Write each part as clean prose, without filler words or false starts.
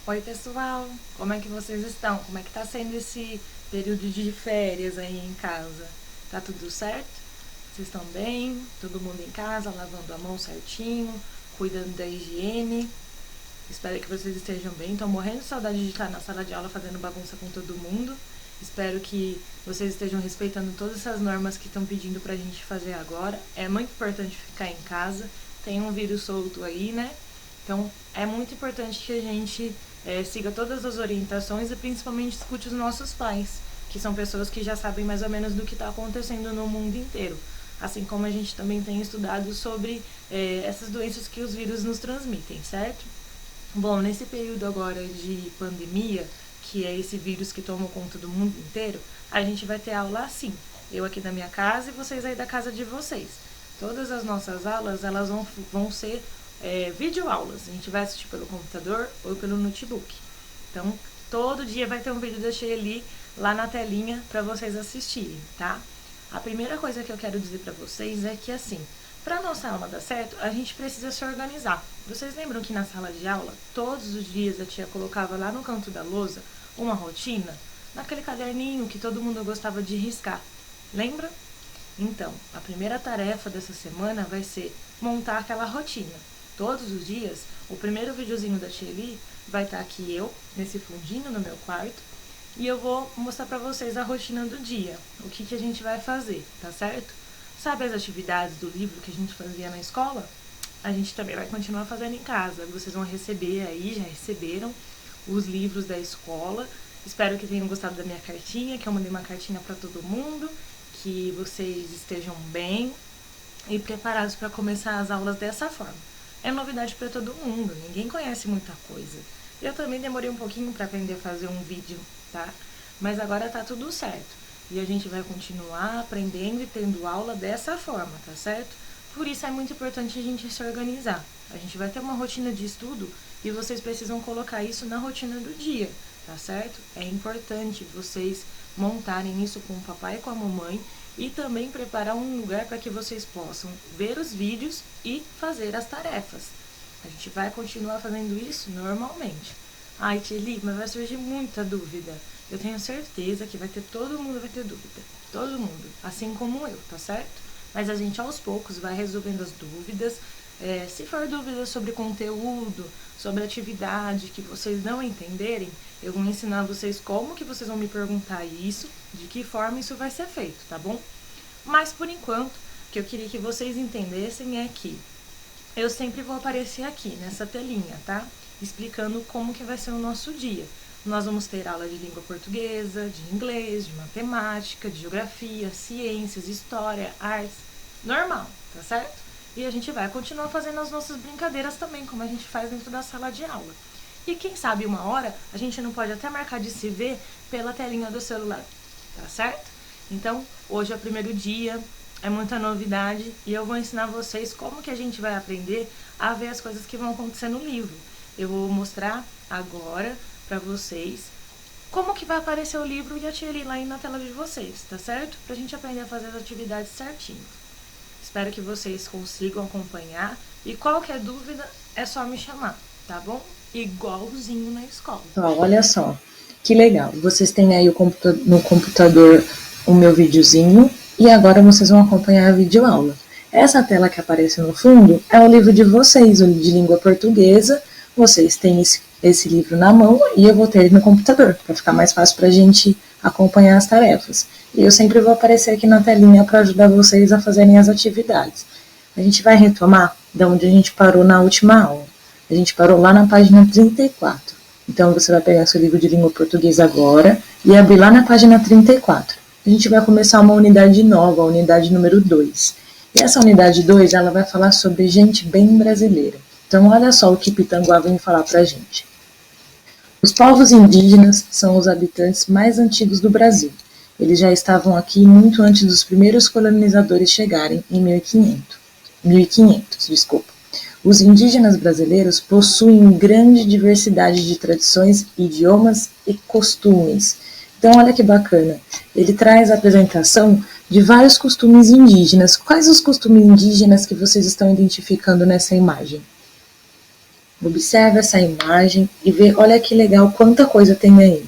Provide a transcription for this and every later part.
Oi pessoal, como é que vocês estão? Como é que tá sendo esse período de férias aí em casa? Tá tudo certo? Vocês estão bem? Todo mundo em casa, lavando a mão certinho, cuidando da higiene? Espero que vocês estejam bem. Estou morrendo de saudade de estar na sala de aula fazendo bagunça com todo mundo. Espero que vocês estejam respeitando todas essas normas que estão pedindo pra gente fazer agora. É muito importante ficar em casa. Tem um vírus solto aí, né? Então é muito importante que a gente siga todas as orientações e principalmente escute os nossos pais, que são pessoas que já sabem mais ou menos do que está acontecendo no mundo inteiro. Assim como a gente também tem estudado sobre essas doenças que os vírus nos transmitem, certo? Bom, nesse período agora de pandemia, que é esse vírus que toma conta do mundo inteiro, a gente vai ter aula assim. Eu aqui da minha casa e vocês aí da casa de vocês. Todas as nossas aulas, elas vão ser videoaulas. A gente vai assistir pelo computador ou pelo notebook. Então, todo dia vai ter um vídeo da Sheili lá na telinha para vocês assistirem, tá? A primeira coisa que eu quero dizer para vocês é que, assim, para nossa aula dar certo, a gente precisa se organizar. Vocês lembram que na sala de aula, todos os dias a tia colocava lá no canto da lousa uma rotina? Naquele caderninho que todo mundo gostava de riscar. Lembra? Então, a primeira tarefa dessa semana vai ser montar aquela rotina. Todos os dias, o primeiro videozinho da Sheili vai estar aqui eu, nesse fundinho no meu quarto, e eu vou mostrar pra vocês a rotina do dia, o que a gente vai fazer, tá certo? Sabe as atividades do livro que a gente fazia na escola? A gente também vai continuar fazendo em casa. Vocês vão receber aí, já receberam os livros da escola. Espero que tenham gostado da minha cartinha, que eu mandei uma cartinha para todo mundo, que vocês estejam bem e preparados para começar as aulas dessa forma. É novidade para todo mundo, ninguém conhece muita coisa. Eu também demorei um pouquinho para aprender a fazer um vídeo, tá? Mas agora tá tudo certo. E a gente vai continuar aprendendo e tendo aula dessa forma, tá certo? Por isso é muito importante a gente se organizar. A gente vai ter uma rotina de estudo e vocês precisam colocar isso na rotina do dia, tá certo? É importante vocês montarem isso com o papai e com a mamãe e também preparar um lugar para que vocês possam ver os vídeos e fazer as tarefas. A gente vai continuar fazendo isso normalmente. Ai, Tcheli, mas vai surgir muita dúvida. Eu tenho certeza que todo mundo vai ter dúvida. Todo mundo, assim como eu, tá certo? Mas a gente aos poucos vai resolvendo as dúvidas. Se for dúvida sobre conteúdo, sobre atividade que vocês não entenderem, eu vou ensinar vocês como que vocês vão me perguntar isso, de que forma isso vai ser feito, tá bom? Mas por enquanto, o que eu queria que vocês entendessem é que eu sempre vou aparecer aqui nessa telinha, tá? Explicando como que vai ser o nosso dia. Nós vamos ter aula de língua portuguesa, de inglês, de matemática, de geografia, ciências, história, artes, normal, tá certo? E a gente vai continuar fazendo as nossas brincadeiras também, como a gente faz dentro da sala de aula. E quem sabe uma hora a gente não pode até marcar de se ver pela telinha do celular, tá certo? Então, hoje é o primeiro dia, é muita novidade e eu vou ensinar vocês como que a gente vai aprender a ver as coisas que vão acontecer no livro. Eu vou mostrar agora pra vocês como que vai aparecer o livro e a tia lá aí na tela de vocês, tá certo? Pra gente aprender a fazer as atividades certinho. Espero que vocês consigam acompanhar e qualquer dúvida é só me chamar, tá bom? Igualzinho na escola. Olha só, que legal. Vocês têm aí no computador o meu videozinho e agora vocês vão acompanhar a videoaula. Essa tela que aparece no fundo é o livro de vocês, o de língua portuguesa. Vocês têm esse livro na mão e eu vou ter ele no computador, para ficar mais fácil para a gente acompanhar as tarefas. E eu sempre vou aparecer aqui na telinha para ajudar vocês a fazerem as atividades. A gente vai retomar da onde a gente parou na última aula. A gente parou lá na página 34. Então, você vai pegar seu livro de língua portuguesa agora e abrir lá na página 34. A gente vai começar uma unidade nova, a unidade número 2. E essa unidade 2, ela vai falar sobre gente bem brasileira. Então, olha só o que Pitanguá vem falar pra gente. Os povos indígenas são os habitantes mais antigos do Brasil. Eles já estavam aqui muito antes dos primeiros colonizadores chegarem em 1500, desculpa. Os indígenas brasileiros possuem grande diversidade de tradições, idiomas e costumes. Então, olha que bacana. Ele traz a apresentação de vários costumes indígenas. Quais os costumes indígenas que vocês estão identificando nessa imagem? Observe essa imagem e vê, olha que legal, quanta coisa tem aí.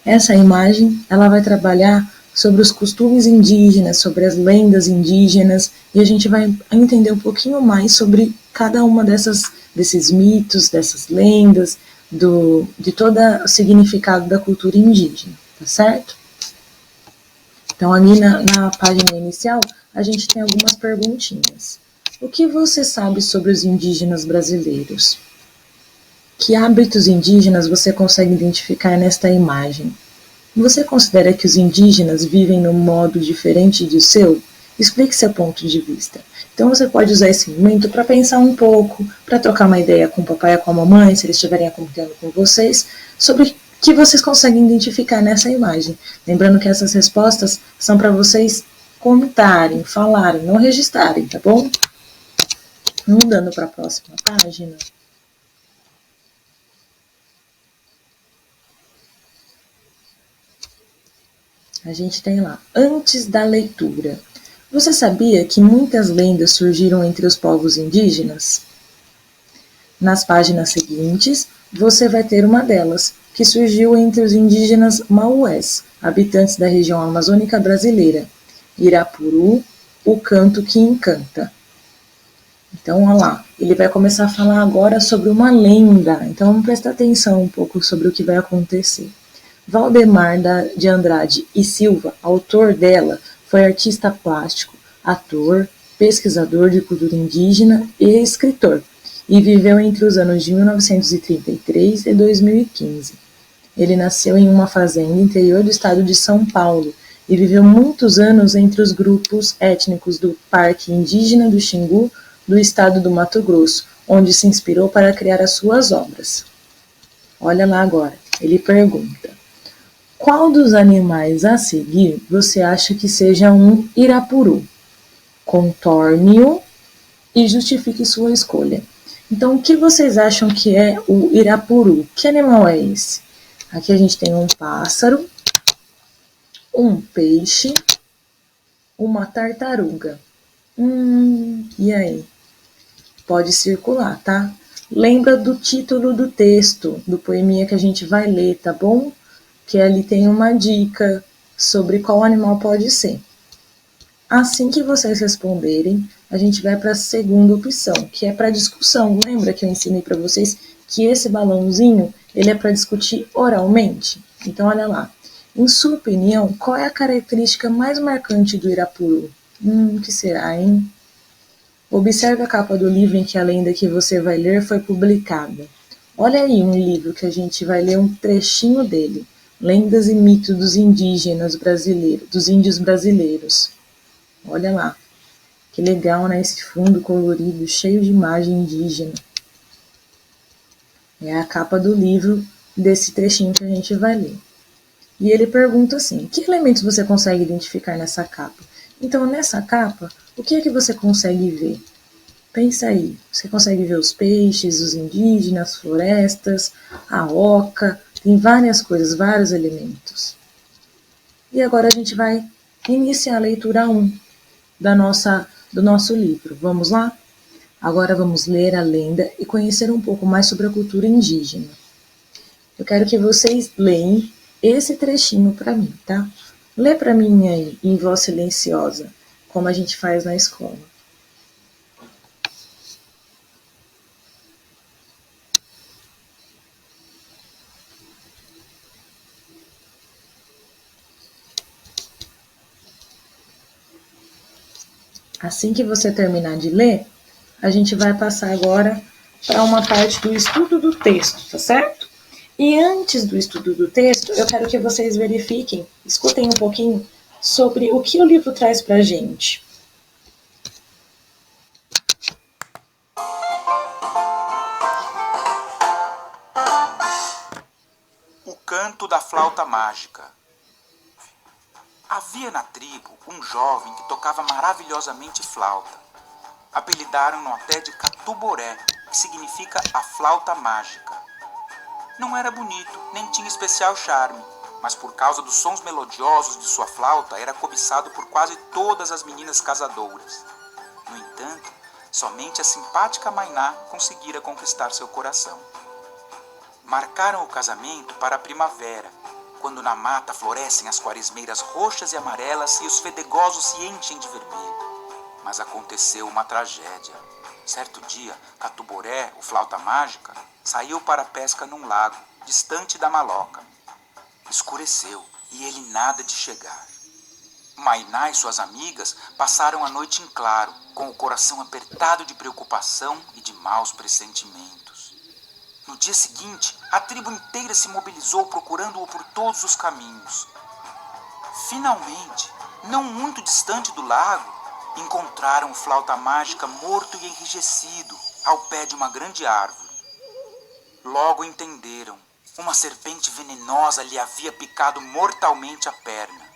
Essa imagem, ela vai trabalhar sobre os costumes indígenas, sobre as lendas indígenas, e a gente vai entender um pouquinho mais sobre cada uma desses mitos, dessas lendas, de todo o significado da cultura indígena, tá certo? Então, ali na página inicial, a gente tem algumas perguntinhas. O que você sabe sobre os indígenas brasileiros? Que hábitos indígenas você consegue identificar nesta imagem? Você considera que os indígenas vivem num modo diferente do seu? Explique seu ponto de vista. Então você pode usar esse momento para pensar um pouco, para trocar uma ideia com o papai ou com a mamãe, se eles estiverem acompanhando com vocês, sobre o que vocês conseguem identificar nessa imagem. Lembrando que essas respostas são para vocês contarem, falarem, não registrarem, tá bom? Mudando para a próxima página. A gente tem lá, antes da leitura. Você sabia que muitas lendas surgiram entre os povos indígenas? Nas páginas seguintes, você vai ter uma delas, que surgiu entre os indígenas maués, habitantes da região amazônica brasileira. Irapuru, o canto que encanta. Então, olha lá, ele vai começar a falar agora sobre uma lenda. Então, vamos prestar atenção um pouco sobre o que vai acontecer. Valdemar de Andrade e Silva, autor dela, foi artista plástico, ator, pesquisador de cultura indígena e escritor, e viveu entre os anos de 1933 e 2015. Ele nasceu em uma fazenda interior do estado de São Paulo e viveu muitos anos entre os grupos étnicos do Parque Indígena do Xingu, do estado do Mato Grosso, onde se inspirou para criar as suas obras. Olha lá agora, ele pergunta: qual dos animais a seguir você acha que seja um irapuru? Contorne-o e justifique sua escolha. Então, o que vocês acham que é o irapuru? Que animal é esse? Aqui a gente tem um pássaro, um peixe, uma tartaruga. E aí? Pode circular, tá? Lembra do título do texto, do poeminha que a gente vai ler, tá bom? Que ali tem uma dica sobre qual animal pode ser. Assim que vocês responderem, a gente vai para a segunda opção, que é para discussão. Lembra que eu ensinei para vocês que esse balãozinho ele é para discutir oralmente? Então, olha lá. Em sua opinião, qual é a característica mais marcante do Irapuru? Que será, hein? Observe a capa do livro em que a lenda que você vai ler foi publicada. Olha aí um livro que a gente vai ler um trechinho dele. Lendas e mitos dos indígenas brasileiros, dos índios brasileiros. Olha lá, que legal, né? Esse fundo colorido, cheio de imagem indígena. É a capa do livro desse trechinho que a gente vai ler. E ele pergunta assim: que elementos você consegue identificar nessa capa? Então, nessa capa, o que é que você consegue ver? Pensa aí, você consegue ver os peixes, os indígenas, florestas, a oca, tem várias coisas, vários elementos. E agora a gente vai iniciar a leitura 1 do nosso livro. Vamos lá? Agora vamos ler a lenda e conhecer um pouco mais sobre a cultura indígena. Eu quero que vocês leiam esse trechinho para mim, tá? Lê para mim aí, em voz silenciosa, como a gente faz na escola. Assim que você terminar de ler, a gente vai passar agora para uma parte do estudo do texto, tá certo? E antes do estudo do texto, eu quero que vocês verifiquem, escutem um pouquinho sobre o que o livro traz para a gente. O canto da flauta mágica. Havia na tribo um jovem que tocava maravilhosamente flauta. Apelidaram-no até de Catuboré, que significa a flauta mágica. Não era bonito, nem tinha especial charme, mas por causa dos sons melodiosos de sua flauta era cobiçado por quase todas as meninas casadouras. No entanto, somente a simpática Mayná conseguira conquistar seu coração. Marcaram o casamento para a primavera, quando na mata florescem as quaresmeiras roxas e amarelas e os fedegosos se enchem de vermelho. Mas aconteceu uma tragédia. Certo dia, Catuboré, o flauta mágica, saiu para a pesca num lago, distante da maloca. Escureceu e ele nada de chegar. Mayná e suas amigas passaram a noite em claro, com o coração apertado de preocupação e de maus pressentimentos. No dia seguinte, a tribo inteira se mobilizou procurando-o por todos os caminhos. Finalmente, não muito distante do lago, encontraram o flauta mágica morto e enrijecido ao pé de uma grande árvore. Logo entenderam, uma serpente venenosa lhe havia picado mortalmente a perna.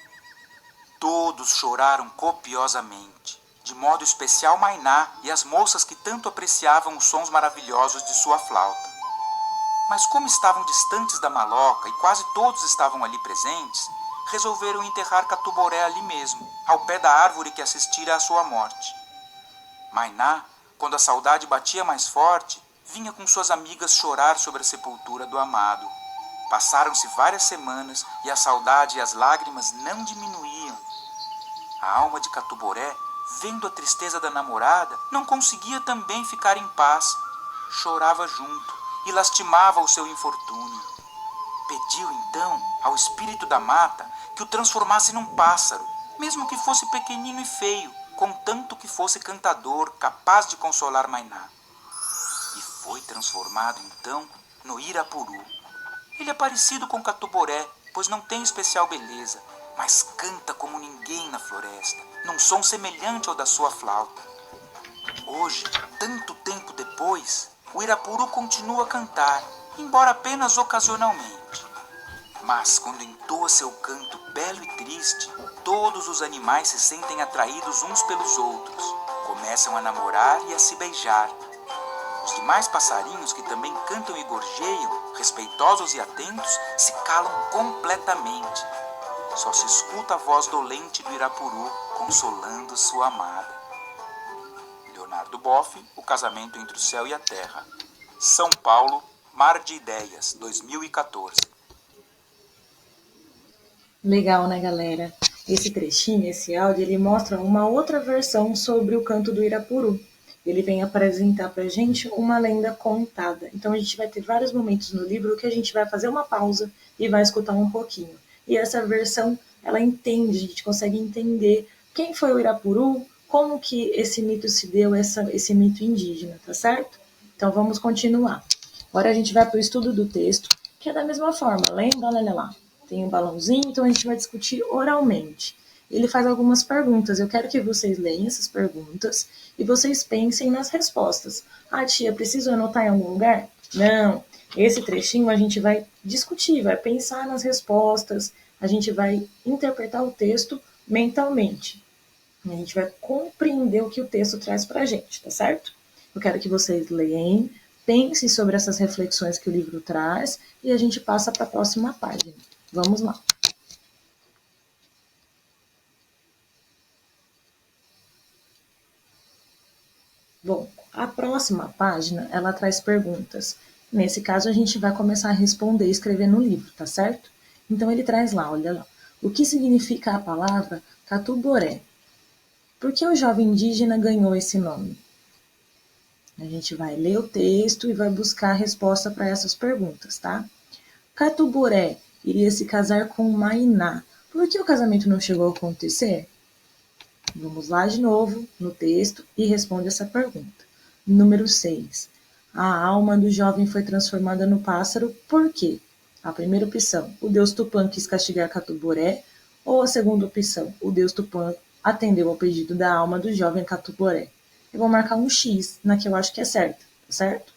Todos choraram copiosamente, de modo especial Mayná e as moças que tanto apreciavam os sons maravilhosos de sua flauta. Mas como estavam distantes da maloca e quase todos estavam ali presentes, resolveram enterrar Catuboré ali mesmo, ao pé da árvore que assistira à sua morte. Mayná, quando a saudade batia mais forte, vinha com suas amigas chorar sobre a sepultura do amado. Passaram-se várias semanas e a saudade e as lágrimas não diminuíam. A alma de Catuboré, vendo a tristeza da namorada, não conseguia também ficar em paz. Chorava junto e lastimava o seu infortúnio. Pediu então ao espírito da mata que o transformasse num pássaro, mesmo que fosse pequenino e feio, contanto que fosse cantador, capaz de consolar Mayná. E foi transformado então no Irapuru. Ele é parecido com Catuboré, pois não tem especial beleza, mas canta como ninguém na floresta, num som semelhante ao da sua flauta. Hoje, tanto tempo depois, o Irapuru continua a cantar, embora apenas ocasionalmente. Mas quando entoa seu canto belo e triste, todos os animais se sentem atraídos uns pelos outros, começam a namorar e a se beijar. Os demais passarinhos que também cantam e gorjeiam, respeitosos e atentos, se calam completamente. Só se escuta a voz dolente do Irapuru consolando sua amada. Leonardo Boff, O Casamento entre o Céu e a Terra. São Paulo, Mar de Ideias, 2014. Legal, né, galera? Esse trechinho, esse áudio, ele mostra uma outra versão sobre o canto do Irapuru. Ele vem apresentar pra gente uma lenda contada. Então a gente vai ter vários momentos no livro que a gente vai fazer uma pausa e vai escutar um pouquinho. E essa versão, ela entende, a gente consegue entender quem foi o Irapuru, como que esse mito se deu, esse mito indígena, tá certo? Então vamos continuar. Agora a gente vai para o estudo do texto, que é da mesma forma, lembra? Olha lá, tem um balãozinho, então a gente vai discutir oralmente. Ele faz algumas perguntas, eu quero que vocês leiam essas perguntas e vocês pensem nas respostas. Ah, tia, preciso anotar em algum lugar? Não, esse trechinho a gente vai discutir, vai pensar nas respostas, a gente vai interpretar o texto mentalmente. A gente vai compreender o que o texto traz pra gente, tá certo? Eu quero que vocês leiam, pensem sobre essas reflexões que o livro traz e a gente passa para a próxima página. Vamos lá. Bom, a próxima página, ela traz perguntas. Nesse caso, a gente vai começar a responder e escrever no livro, tá certo? Então, ele traz lá, olha lá. O que significa a palavra Catuboré? Por que o jovem indígena ganhou esse nome? A gente vai ler o texto e vai buscar a resposta para essas perguntas, tá? Catuboré iria se casar com Mayná. Por que o casamento não chegou a acontecer? Vamos lá de novo no texto e responde essa pergunta. Número 6. A alma do jovem foi transformada no pássaro por quê? A primeira opção, o deus Tupã quis castigar Catuboré. Ou a segunda opção, o deus Tupã atendeu ao pedido da alma do jovem Catuboré. Eu vou marcar um X na que eu acho que é certa, tá certo?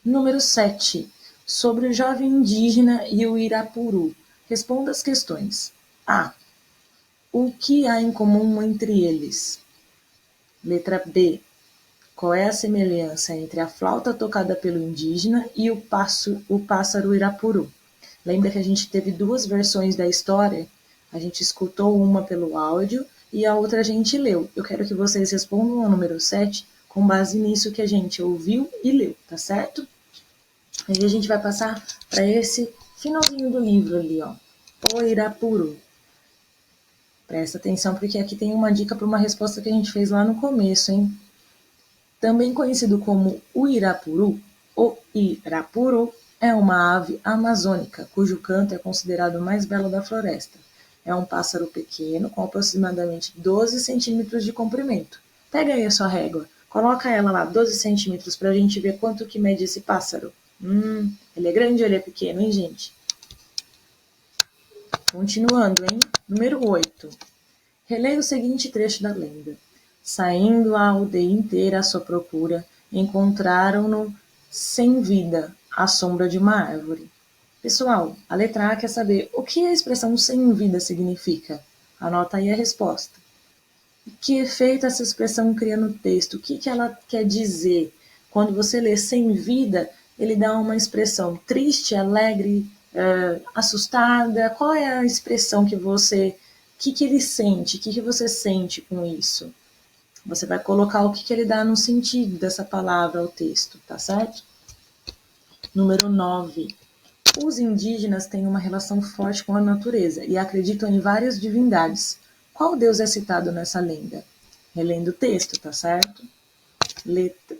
Número 7. Sobre o jovem indígena e o Irapuru. Responda as questões. A. O que há em comum entre eles? Letra B. Qual é a semelhança entre a flauta tocada pelo indígena e o pássaro Irapuru? Lembra que a gente teve duas versões da história? A gente escutou uma pelo áudio e a outra a gente leu. Eu quero que vocês respondam ao número 7 com base nisso que a gente ouviu e leu, tá certo? Aí a gente vai passar para esse finalzinho do livro ali, ó. O Irapuru. Presta atenção porque aqui tem uma dica para uma resposta que a gente fez lá no começo, hein? Também conhecido como Uirapuru, o Irapuru é uma ave amazônica, cujo canto é considerado o mais belo da floresta. É um pássaro pequeno, com aproximadamente 12 centímetros de comprimento. Pega aí a sua régua, coloca ela lá, 12 centímetros, para a gente ver quanto que mede esse pássaro. Ele é grande ou ele é pequeno, hein, gente? Continuando, hein? Número 8. Releia o seguinte trecho da lenda. Saindo a aldeia inteira à sua procura, encontraram-no sem vida, à sombra de uma árvore. Pessoal, a letra A quer saber o que a expressão sem vida significa. Anota aí a resposta. Que efeito essa expressão cria no texto? O que ela quer dizer? Quando você lê sem vida, ele dá uma expressão triste, alegre, assustada. Qual é a expressão que você... O que ele sente? O que você sente com isso? Você vai colocar o que ele dá no sentido dessa palavra ao texto, tá certo? Número 9. Os indígenas têm uma relação forte com a natureza e acreditam em várias divindades. Qual deus é citado nessa lenda? Relendo o texto, tá certo?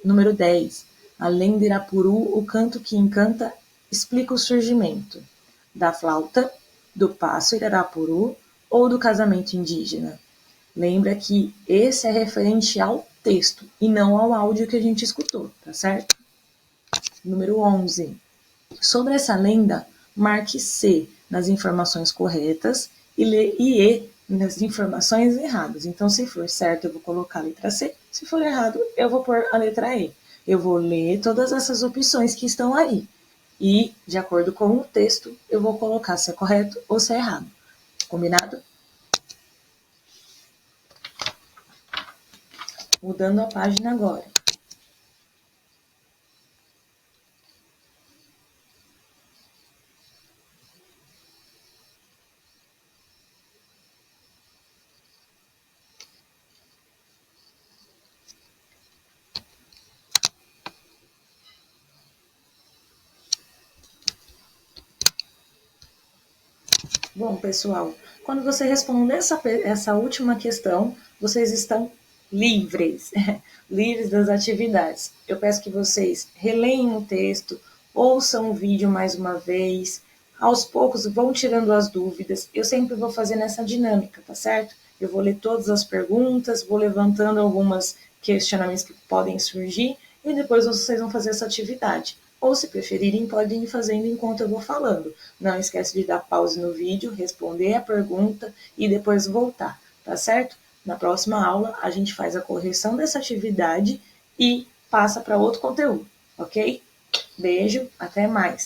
Número 10. A lenda Irapuru, o canto que encanta, explica o surgimento da flauta, do pássaro Irapuru ou do casamento indígena. Lembra que esse é referente ao texto e não ao áudio que a gente escutou, tá certo? Número 11. Sobre essa lenda, marque C nas informações corretas e E nas informações erradas. Então, se for certo, eu vou colocar a letra C. Se for errado, eu vou pôr a letra E. Eu vou ler todas essas opções que estão aí. E, de acordo com o texto, eu vou colocar se é correto ou se é errado. Combinado? Mudando a página agora. Bom, pessoal, quando você responder essa última questão, vocês estão livres, livres das atividades. Eu peço que vocês releem o texto, ouçam o vídeo mais uma vez, aos poucos vão tirando as dúvidas. Eu sempre vou fazer nessa dinâmica, tá certo? Eu vou ler todas as perguntas, vou levantando alguns questionamentos que podem surgir e depois vocês vão fazer essa atividade. Ou, se preferirem, podem ir fazendo enquanto eu vou falando. Não esquece de dar pause no vídeo, responder a pergunta e depois voltar, tá certo? Na próxima aula, a gente faz a correção dessa atividade e passa para outro conteúdo, ok? Beijo, até mais!